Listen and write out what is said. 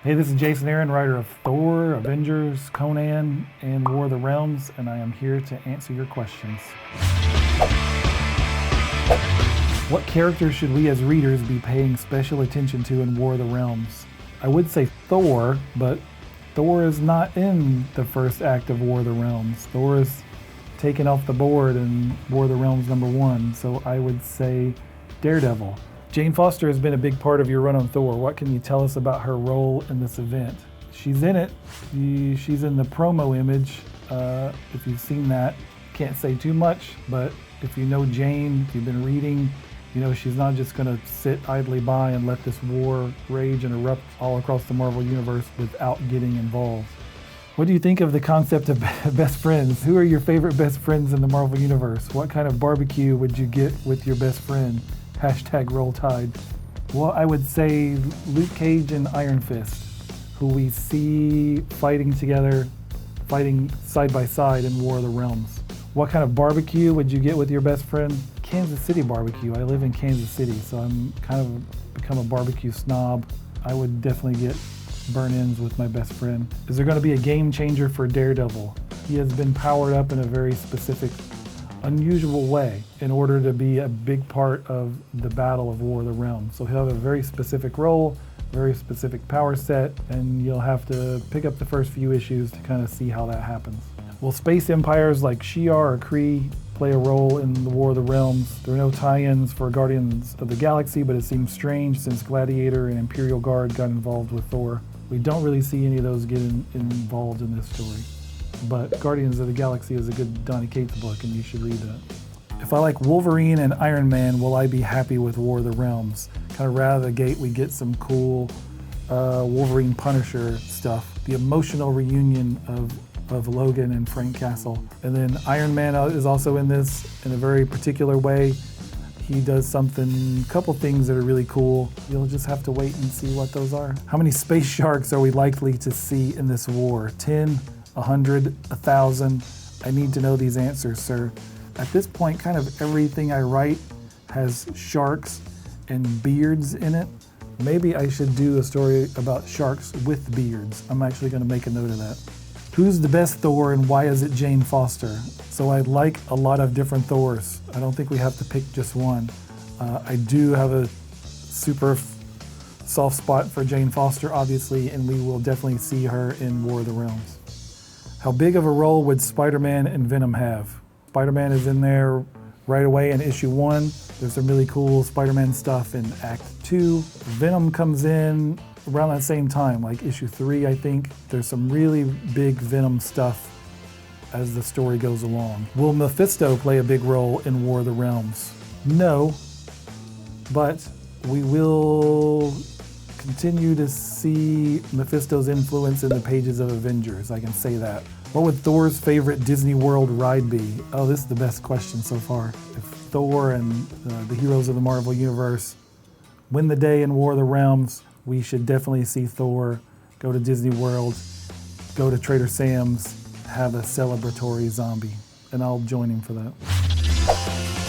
Hey, this is Jason Aaron, writer of Thor, Avengers, Conan, and War of the Realms, and I am here to answer your questions. What characters should we as readers be paying special attention to in War of the Realms? I would say Thor, but Thor is not in the first act of War of the Realms. Thor is taken off the board in War of the Realms #1, so I would say Daredevil. Jane Foster has been a big part of your run on Thor. What can you tell us about her role in this event? She's in it. She's in the promo image. If you've seen that, can't say too much, but if you know Jane, if you've been reading, you know she's not just going to sit idly by and let this war rage and erupt all across the Marvel Universe without getting involved. What do you think of the concept of best friends? Who are your favorite best friends in the Marvel Universe? What kind of barbecue would you get with your best friend? #Roll Tide. Well, I would say Luke Cage and Iron Fist, who we see fighting together, fighting side by side in War of the Realms. What kind of barbecue would you get with your best friend? Kansas City barbecue. I live in Kansas City, so I'm kind of become a barbecue snob. I would definitely get burn-ins with my best friend. Is there going to be a game changer for Daredevil? He has been powered up in a very specific, unusual way in order to be a big part of the Battle of War of the Realms. So he'll have a very specific role, very specific power set, and you'll have to pick up the first few issues to kind of see how that happens. Will space empires like Shi'ar or Kree play a role in the War of the Realms? There are no tie-ins for Guardians of the Galaxy, but it seems strange since Gladiator and Imperial Guard got involved with Thor. We don't really see any of those get involved in this story. But Guardians of the Galaxy is a good Donny Cates book, and you should read that. If I like Wolverine and Iron Man, will I be happy with War of the Realms? Kind of right out of the gate, we get some cool Wolverine Punisher stuff. The emotional reunion of Logan and Frank Castle. And then Iron Man is also in this in a very particular way. He does a couple things that are really cool. You'll just have to wait and see what those are. How many space sharks are we likely to see in this war? 10? 100, 1,000. I need to know these answers, sir. At this point, kind of everything I write has sharks and beards in it. Maybe I should do a story about sharks with beards. I'm actually going to make a note of that. Who's the best Thor and why is it Jane Foster? So I like a lot of different Thors. I don't think we have to pick just one. I do have a super soft spot for Jane Foster, obviously, and we will definitely see her in War of the Realms. How big of a role would Spider-Man and Venom have? Spider-Man is in there right away in issue 1. There's some really cool Spider-Man stuff in Act 2. Venom comes in around that same time, like issue 3, I think. There's some really big Venom stuff as the story goes along. Will Mephisto play a big role in War of the Realms? No, but we will continue to see Mephisto's influence in the pages of Avengers, I can say that. What would Thor's favorite Disney World ride be? Oh, this is the best question so far. If Thor and the heroes of the Marvel Universe win the day in War of the Realms, we should definitely see Thor go to Disney World, go to Trader Sam's, have a celebratory zombie, and I'll join him for that.